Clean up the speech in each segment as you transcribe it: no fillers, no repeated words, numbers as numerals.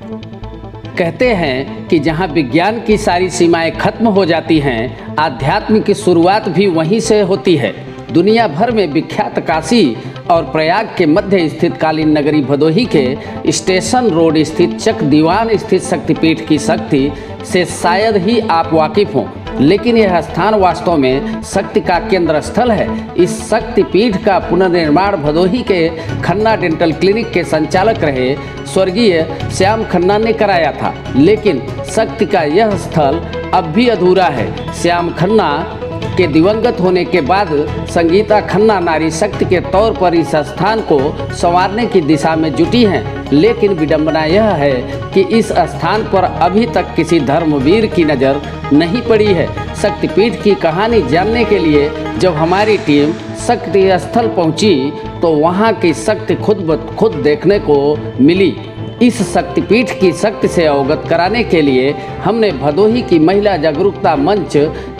कहते हैं कि जहाँ विज्ञान की सारी सीमाएं खत्म हो जाती हैं, आध्यात्म की शुरुआत भी वहीं से होती है। दुनिया भर में विख्यात काशी और प्रयाग के मध्य स्थित कालीन नगरी भदोही के स्टेशन रोड स्थित चक दीवान स्थित शक्तिपीठ की शक्ति से शायद ही आप वाकिफ हों, लेकिन यह स्थान वास्तव में शक्ति का केंद्र स्थल है। इस शक्तिपीठ का पुनर्निर्माण भदोही के खन्ना डेंटल क्लिनिक के संचालक रहे स्वर्गीय श्याम खन्ना ने कराया था, लेकिन शक्ति का यह स्थल अब भी अधूरा है। श्याम खन्ना के दिवंगत होने के बाद संगीता खन्ना नारी शक्ति के तौर पर इस स्थान को संवारने की दिशा में जुटी हैं, लेकिन विडंबना यह है कि इस स्थान पर अभी तक किसी धर्मवीर की नज़र नहीं पड़ी है। शक्तिपीठ की कहानी जानने के लिए जब हमारी टीम शक्ति स्थल पहुंची तो वहां की शक्ति खुद ब खुद देखने को मिली। इस शक्तिपीठ की शक्ति से अवगत कराने के लिए हमने भदोही की महिला जागरूकता मंच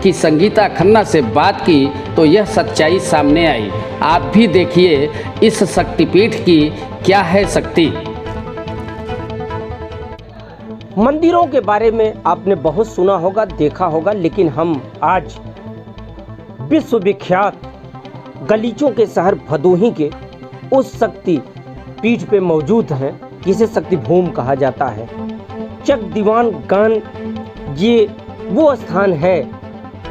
की संगीता खन्ना से बात की तो यह सच्चाई सामने आई। आप भी देखिए इस शक्तिपीठ की क्या है शक्ति। मंदिरों के बारे में आपने बहुत सुना होगा, देखा होगा, लेकिन हम आज विश्वविख्यात गलीचों के शहर भदोही के उस शक्ति पीठ पे मौजूद हैं जिसे शक्ति भूमि कहा जाता है। चक दीवान गान ये वो स्थान है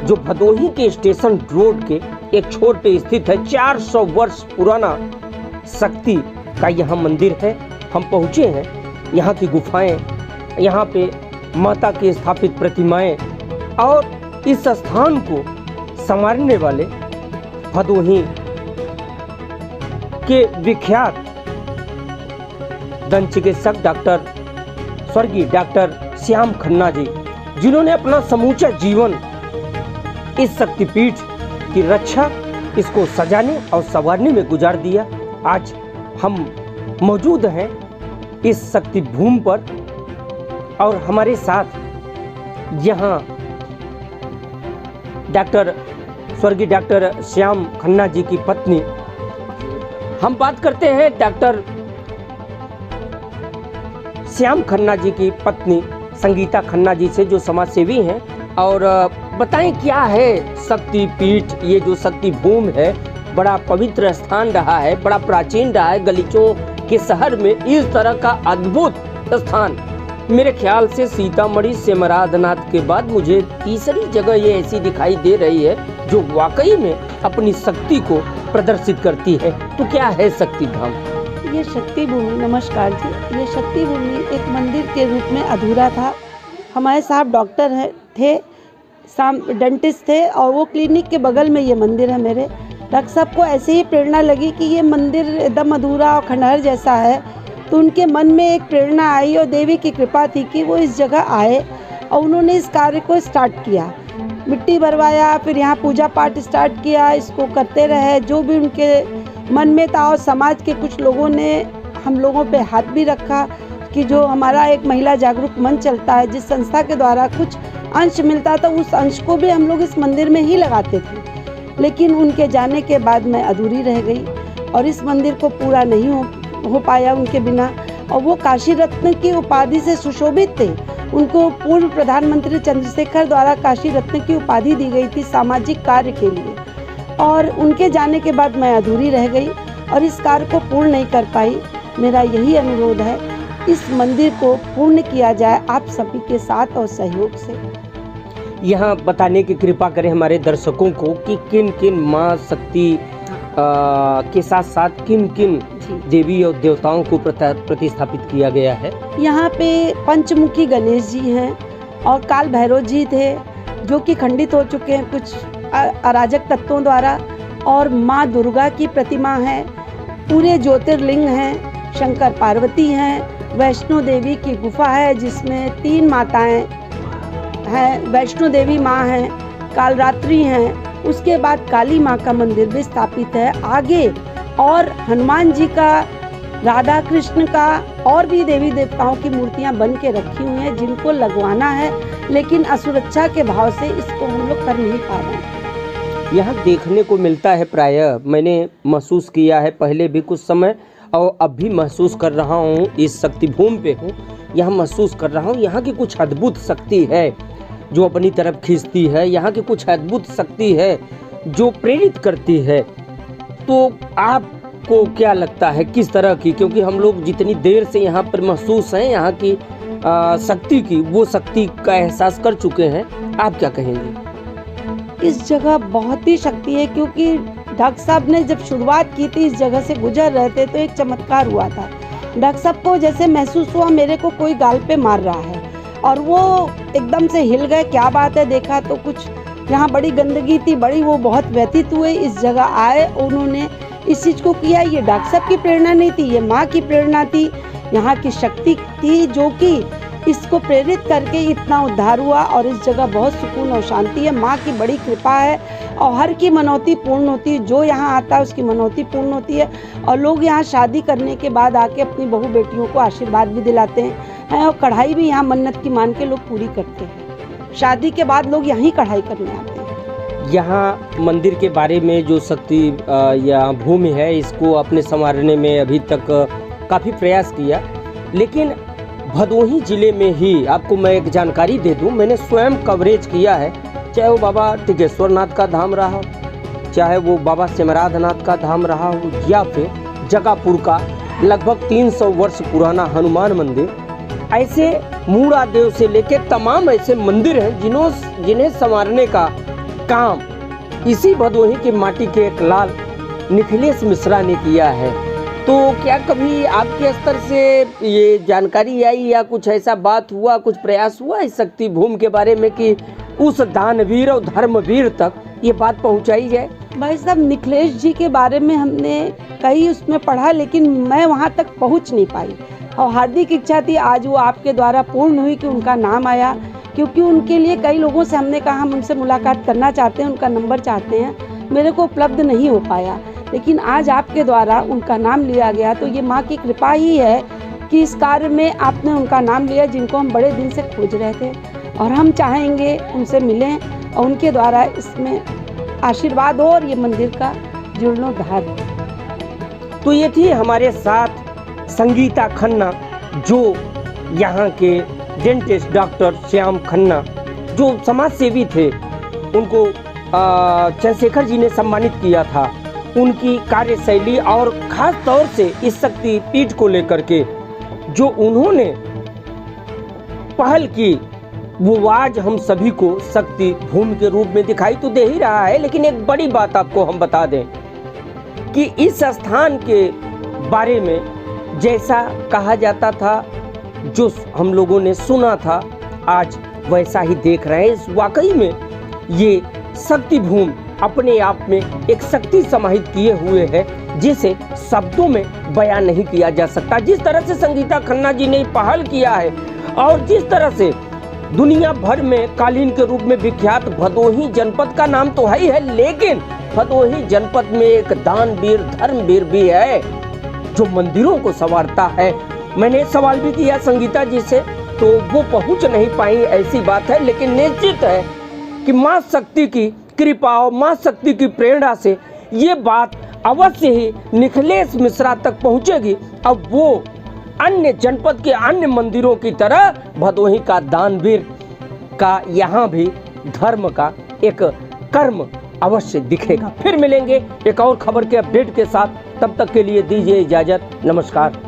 जो भदोही के स्टेशन रोड के एक छोर पे स्थित है। 400 वर्ष पुराना शक्ति का यहाँ मंदिर है। हम पहुँचे हैं, यहाँ की गुफाएं, यहाँ पे माता की स्थापित प्रतिमाएं और इस स्थान को संवारने वाले भदोही के विख्यात दंत चिकित्सक स्वर्गीय डॉक्टर श्याम खन्ना जी, जिन्होंने अपना समूचा जीवन इस शक्तिपीठ की रक्षा, इसको सजाने और संवारने में गुजार दिया। आज हम मौजूद हैं इस शक्ति भूमि पर और हमारे साथ यहाँ स्वर्गीय डॉक्टर श्याम खन्ना जी की पत्नी। हम बात करते हैं डॉक्टर श्याम खन्ना जी की पत्नी संगीता खन्ना जी से, जो समाज सेवी हैं, और बताएं क्या है शक्तिपीठ। ये जो शक्ति भूमि है बड़ा पवित्र स्थान रहा है, बड़ा प्राचीन रहा है। गलीचों के शहर में इस तरह का अद्भुत स्थान मेरे ख्याल से सीतामढ़ी सेमराधनाथ के बाद मुझे तीसरी जगह ये ऐसी दिखाई दे रही है जो वाकई में अपनी शक्ति को प्रदर्शित करती है। तो क्या है शक्ति धाम? ये शक्ति भूमि, नमस्कार जी, ये शक्ति भूमि एक मंदिर के रूप में अधूरा था। हमारे साहब डॉक्टर थे, डेंटिस्ट थे, और वो क्लिनिक के बगल में ये मंदिर है मेरे। डॉक्टर साहब को ऐसे ही प्रेरणा लगी कि ये मंदिर एकदम अधूरा और खंडहर जैसा है, तो उनके मन में एक प्रेरणा आई और देवी की कृपा थी कि वो इस जगह आए और उन्होंने इस कार्य को स्टार्ट किया। मिट्टी भरवाया, फिर यहाँ पूजा पाठ स्टार्ट किया, इसको करते रहे जो भी उनके मन में था। और समाज के कुछ लोगों ने हम लोगों पे हाथ भी रखा कि जो हमारा एक महिला जागरूक मंच चलता है, जिस संस्था के द्वारा कुछ अंश मिलता था, उस अंश को भी हम लोग इस मंदिर में ही लगाते थे। लेकिन उनके जाने के बाद मैं अधूरी रह गई और इस मंदिर को पूरा नहीं हो पाया उनके बिना। और वो काशी रत्न की उपाधि से सुशोभित थे। उनको पूर्व प्रधानमंत्री चंद्रशेखर द्वारा काशी रत्न की उपाधि दी गई थी सामाजिक कार्य के लिए, और उनके जाने के बाद मैं अधूरी रह गई और इस कार्य को पूर्ण नहीं कर पाई। मेरा यही अनुरोध है, इस मंदिर को पूर्ण किया जाए आप सभी के साथ और सहयोग से। यहाँ बताने की कृपा करें हमारे दर्शकों को कि किन किन माँ शक्ति के साथ साथ किन किन देवी और देवताओं को प्रतिस्थापित किया गया है। यहाँ पे पंचमुखी गणेश जी हैं और काल भैरव जी थे, जो कि खंडित हो चुके हैं कुछ अराजक तत्वों द्वारा, और माँ दुर्गा की प्रतिमा है, पूरे ज्योतिर्लिंग हैं, शंकर पार्वती हैं, वैष्णो देवी की गुफा है जिसमें 3 माताएं हैं, वैष्णो देवी माँ हैं, कालरात्रि हैं, उसके बाद काली माँ का मंदिर भी स्थापित है आगे, और हनुमान जी का, राधा कृष्ण का, और भी देवी देवताओं की मूर्तियाँ बन के रखी हुई हैं जिनको लगवाना है, लेकिन असुरक्षा के भाव से इसको हम लोग कर नहीं पा रहे हैं। यहाँ देखने को मिलता है, प्रायः मैंने महसूस किया है पहले भी कुछ समय, और अब भी महसूस कर रहा हूँ, इस शक्ति भूमि पे हूँ, यहाँ महसूस कर रहा हूँ यहाँ की कुछ अद्भुत शक्ति है जो अपनी तरफ खींचती है, यहाँ की कुछ अद्भुत शक्ति है जो प्रेरित करती है। तो आपको क्या लगता है किस तरह की, क्योंकि हम लोग जितनी देर से यहाँ पर महसूस हैं यहाँ की शक्ति की, वो शक्ति का एहसास कर चुके हैं, आप क्या कहेंगे? इस जगह बहुत ही शक्ति है, क्योंकि डॉक्टर साहब ने जब शुरुआत की थी इस जगह से गुजर रहे थे तो एक चमत्कार हुआ था। डॉक्टर साहब को जैसे महसूस हुआ मेरे को कोई गाल पे मार रहा है और वो एकदम से हिल गए, क्या बात है, देखा तो कुछ यहाँ बड़ी गंदगी थी, बड़ी वो बहुत व्यथित हुए, इस जगह आए, उन्होंने इस चीज़ को किया। ये डॉक्टर साहब की प्रेरणा नहीं थी, ये माँ की प्रेरणा थी, यहाँ की शक्ति थी जो कि इसको प्रेरित करके इतना उद्धार हुआ और इस जगह बहुत सुकून और शांति है। माँ की बड़ी कृपा है और हर की मनौती पूर्ण होती है, जो यहाँ आता है उसकी मनौती पूर्ण होती है। और लोग यहाँ शादी करने के बाद आके अपनी बहू बेटियों को आशीर्वाद भी दिलाते हैं और कढ़ाई भी यहाँ मन्नत की मान के लोग पूरी करते हैं। शादी के बाद लोग यहीं कढ़ाई करने आते हैं। यहाँ मंदिर के बारे में जो शक्ति या भूमि है, इसको अपने संवारने में अभी तक काफ़ी प्रयास किया, लेकिन भदोही ज़िले में ही आपको मैं एक जानकारी दे दूं, मैंने स्वयं कवरेज किया है, चाहे वो बाबा टिकेश्वर नाथ का धाम रहा हो, चाहे वो बाबा सिमराध नाथ का धाम रहा हो, या फिर जगापुर का लगभग 300 वर्ष पुराना हनुमान मंदिर। ऐसे मूड़ा देव से लेके तमाम ऐसे मंदिर हैं जिन्हें संवारने का काम इसी भदोही की माटी के एक लाल निखिलेश मिश्रा ने किया है। तो क्या कभी आपके स्तर से ये जानकारी आई या कुछ ऐसा बात हुआ, कुछ प्रयास हुआ इस शक्ति भूमि के बारे में कि उस दानवीर और धर्मवीर तक ये बात पहुंचाई जाए? भाई साहब, निखिलेश जी के बारे में हमने कई उसमें पढ़ा, लेकिन मैं वहाँ तक पहुँच नहीं पाई और हार्दिक इच्छा थी आज वो आपके द्वारा पूर्ण हुई कि उनका नाम आया, क्योंकि उनके लिए कई लोगों से हमने कहा हम उनसे मुलाकात करना चाहते हैं, उनका नंबर चाहते हैं, मेरे को उपलब्ध नहीं हो पाया, लेकिन आज आपके द्वारा उनका नाम लिया गया। तो ये माँ की कृपा ही है कि इस कार्य में आपने उनका नाम लिया, जिनको हम बड़े दिन से खोज रहे थे और हम चाहेंगे उनसे मिलें और उनके द्वारा इसमें आशीर्वाद हो और ये मंदिर का जीर्णोद्धार हो। तो ये थी हमारे साथ संगीता खन्ना, जो यहाँ के डेंटिस्ट डॉक्टर श्याम खन्ना जो समाज सेवी थे, उनको चंद्रशेखर जी ने सम्मानित किया था। उनकी कार्यशैली और ख़ास तौर से इस शक्ति पीठ को लेकर के जो उन्होंने पहल की, वो आज हम सभी को शक्ति भूमि के रूप में दिखाई तो दे ही रहा है। लेकिन एक बड़ी बात आपको हम बता दें कि इस स्थान के बारे में जैसा कहा जाता था, जो हम लोगों ने सुना था, आज वैसा ही देख रहे हैं। वाकई में ये शक्ति भूमि अपने आप में एक शक्ति समाहित किए हुए है, जिसे शब्दों में बयान नहीं किया जा सकता। जिस तरह से संगीता खन्ना जी ने पहल किया है और जिस तरह से दुनिया भर में कालीन के रूप में विख्यात भदोही जनपद का नाम तो है ही है, लेकिन भदोही जनपद में एक दानवीर धर्मवीर भी है जो मंदिरों को संवारता है। मैंने सवाल भी किया संगीता जी से, तो वो पहुंच नहीं पाई, ऐसी बात है। लेकिन निश्चित है कि माँ शक्ति की कृपा और माँ शक्ति की प्रेरणा से ये बात अवश्य ही निखिलेश मिश्रा तक पहुंचेगी। अब वो अन्य जनपद के अन्य मंदिरों की तरह भदोही का दानवीर का यहाँ भी धर्म का एक कर्म अवश्य दिखेगा। फिर मिलेंगे एक और खबर के अपडेट के साथ, तब तक के लिए दीजिए इजाजत, नमस्कार।